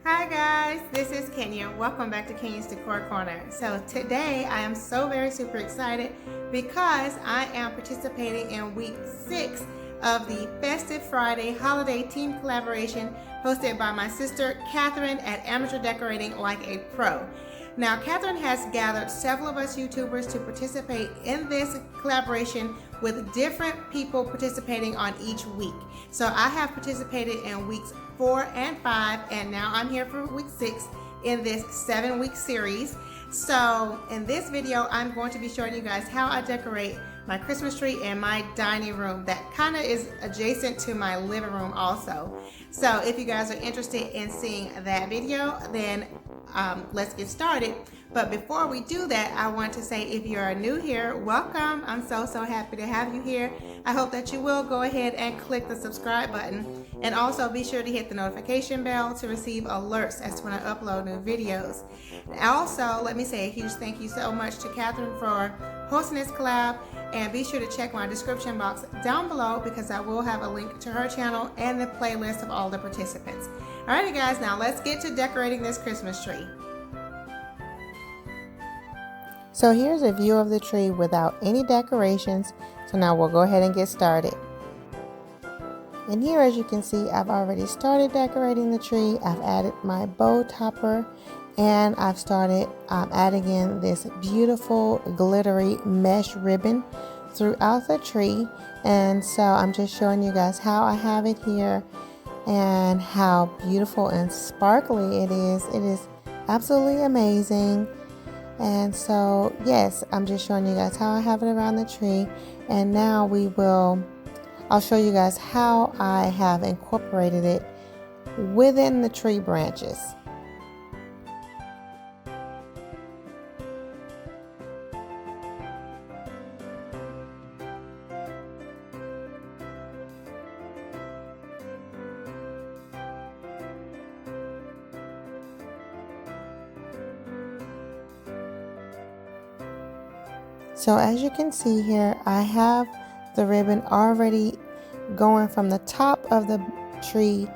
Hi guys, this is Kenya. Welcome back to Kenya's Decor Corner. So today I am so very super excited because I am participating in week 6 of the Festive Friday holiday team collaboration hosted by my sister Catherine at Amateur Decorating Like a Pro. Now Catherine has gathered several of us YouTubers to participate in this collaboration with different people participating on each week. So I have participated in weeks 4 and 5, and now I'm here for week 6 in this 7-week series. So in this video, I'm going to be showing you guys how I decorate my Christmas tree in my dining room that kind of is adjacent to my living room also. So if you guys are interested in seeing that video, then let's get started. But before we do that, I want to say if you're new here, welcome. I'm so happy to have you here. I hope that you will go ahead and click the subscribe button, and also be sure to hit the notification bell to receive alerts as to when I upload new videos. Also, let me say a huge thank you so much to Catherine for hosting this collab, and be sure to check my description box down below because I will have a link to her channel and the playlist of all the participants. Alrighty guys, now let's get to decorating this Christmas tree. So here's a view of the tree without any decorations. So now we'll go ahead and get started. And here, as you can see, I've already started decorating the tree. I've added my bow topper, and I've started adding in this beautiful glittery mesh ribbon throughout the tree. And so I'm just showing you guys how I have it here and how beautiful and sparkly it is. It is absolutely amazing. And so yes, I'm just showing you guys how I have it around the tree. And now I'll show you guys how I have incorporated it within the tree branches. So as you can see here, I have the ribbon already going from the top of the tree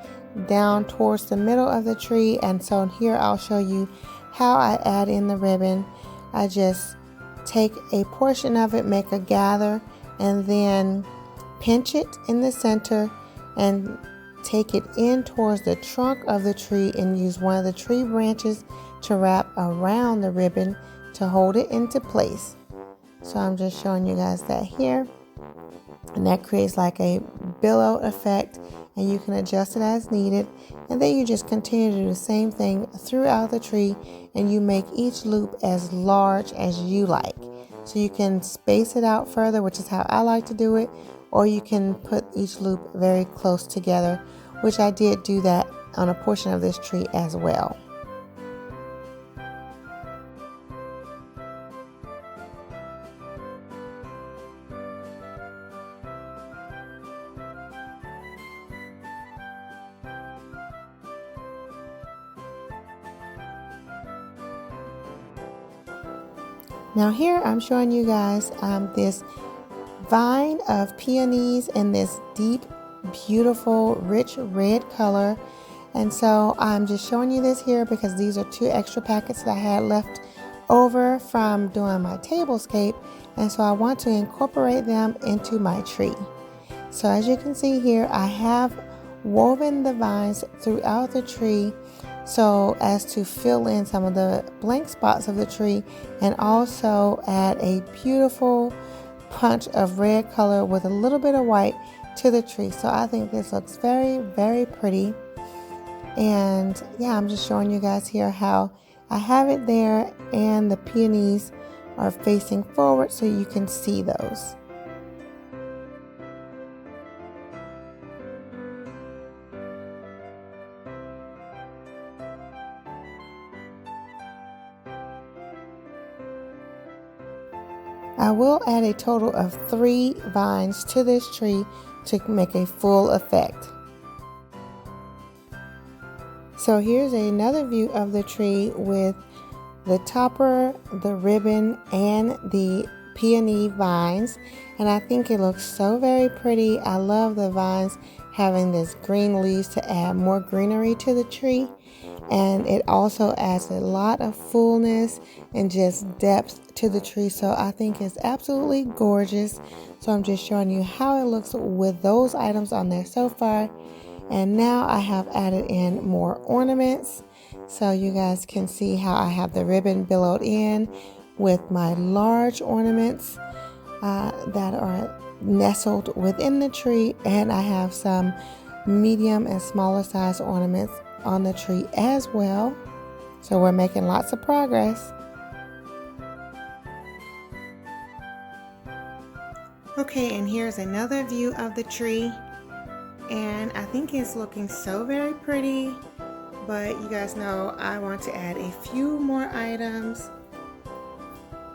down towards the middle of the tree. And so here I'll show you how I add in the ribbon. I just take a portion of it, make a gather, and then pinch it in the center and take it in towards the trunk of the tree and use one of the tree branches to wrap around the ribbon to hold it into place. So I'm just showing you guys that here, and that creates like a billow effect, and you can adjust it as needed. And then you just continue to do the same thing throughout the tree, and you make each loop as large as you like. So you can space it out further, which is how I like to do it, or you can put each loop very close together, which I did do that on a portion of this tree as well. Now here I'm showing you guys this vine of peonies in this deep, beautiful, rich red color. And so I'm just showing you this here because these are 2 extra packets that I had left over from doing my tablescape. And so I want to incorporate them into my tree. So as you can see here, I have woven the vines throughout the tree so as to fill in some of the blank spots of the tree, and also add a beautiful punch of red color with a little bit of white to the tree. So I think this looks very pretty. And yeah, I'm just showing you guys here how I have it there, and the peonies are facing forward so you can see those. I will add a total of 3 vines to this tree to make a full effect. So here's another view of the tree with the topper, the ribbon, and the peony vines, and I think it looks so very pretty. I love the vines having this green leaves to add more greenery to the tree, and it also adds a lot of fullness and just depth to the tree, so I think it's absolutely gorgeous. So I'm just showing you how it looks with those items on there so far. And now I have added in more ornaments, so you guys can see how I have the ribbon billowed in with my large ornaments that are nestled within the tree, and I have some medium and smaller size ornaments on the tree as well. So we're making lots of progress. Okay, and here's another view of the tree, and I think it's looking so very pretty, but you guys know I want to add a few more items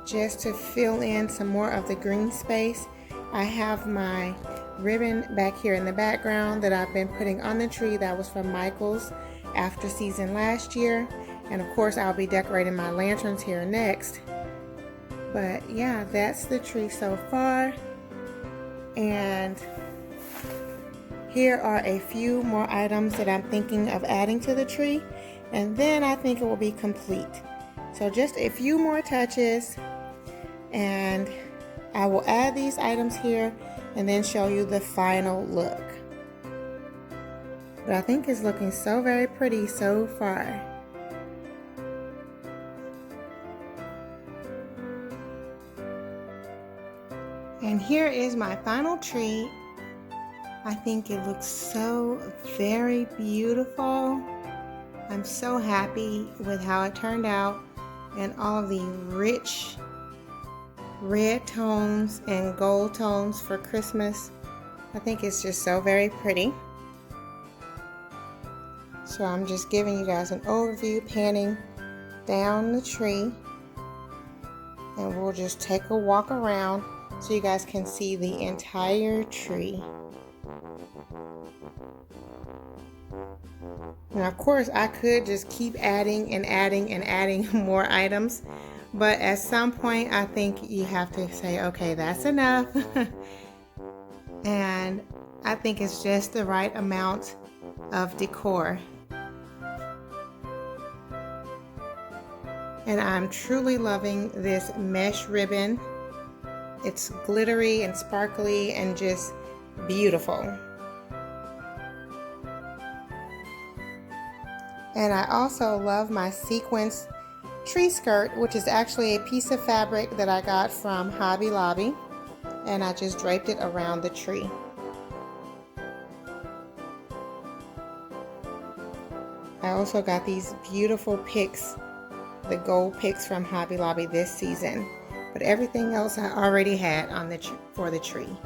just to fill in some more of the green space. I have my ribbon back here in the background that I've been putting on the tree. That was from Michael's after season last year, and of course I'll be decorating my lanterns here next. But yeah, that's the tree so far, and here are a few more items that I'm thinking of adding to the tree, and then I think it will be complete. So just a few more touches, and I will add these items here and then show you the final look. But I think it's looking so very pretty so far. And here is my final tree. I think it looks so very beautiful. I'm so happy with how it turned out, and all of the rich red tones and gold tones for Christmas. I think it's just so very pretty. So I'm just giving you guys an overview, panning down the tree, and we'll just take a walk around so you guys can see the entire tree. Now, of course, I could just keep adding and adding and adding more items, but at some point I think you have to say, okay, that's enough. And I think it's just the right amount of decor. And I'm truly loving this mesh ribbon. It's glittery and sparkly and just beautiful. And I also love my sequins tree skirt, which is actually a piece of fabric that I got from Hobby Lobby, and I just draped it around the tree. I also got these beautiful picks, the gold picks from Hobby Lobby this season, but everything else I already had on the for the tree.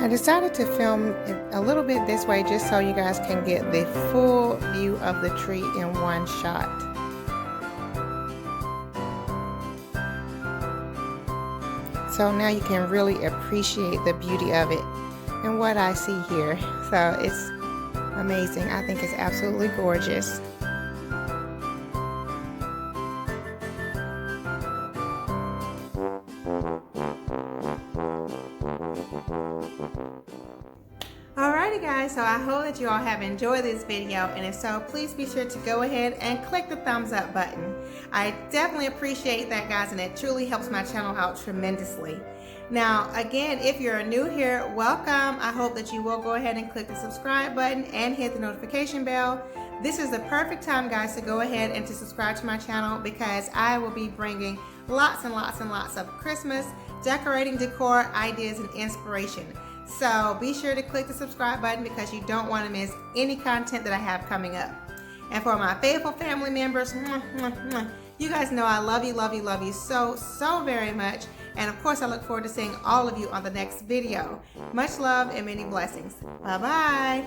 I decided to film it a little bit this way just so you guys can get the full view of the tree in one shot. So now you can really appreciate the beauty of it and what I see here. So it's amazing. I think it's absolutely gorgeous. Alrighty guys, so I hope that you all have enjoyed this video, and if so, please be sure to go ahead and click the thumbs up button. I definitely appreciate that, guys, and it truly helps my channel out tremendously. Now again, if you're new here, welcome. I hope that you will go ahead and click the subscribe button and hit the notification bell. This is the perfect time, guys, to go ahead and to subscribe to my channel, because I will be bringing lots and lots and lots of Christmas decorating decor ideas and inspiration. So be sure to click the subscribe button because you don't want to miss any content that I have coming up. And for my faithful family members, you guys know I love you so, so very much. And of course, I look forward to seeing all of you on the next video. Much love and many blessings. Bye-bye.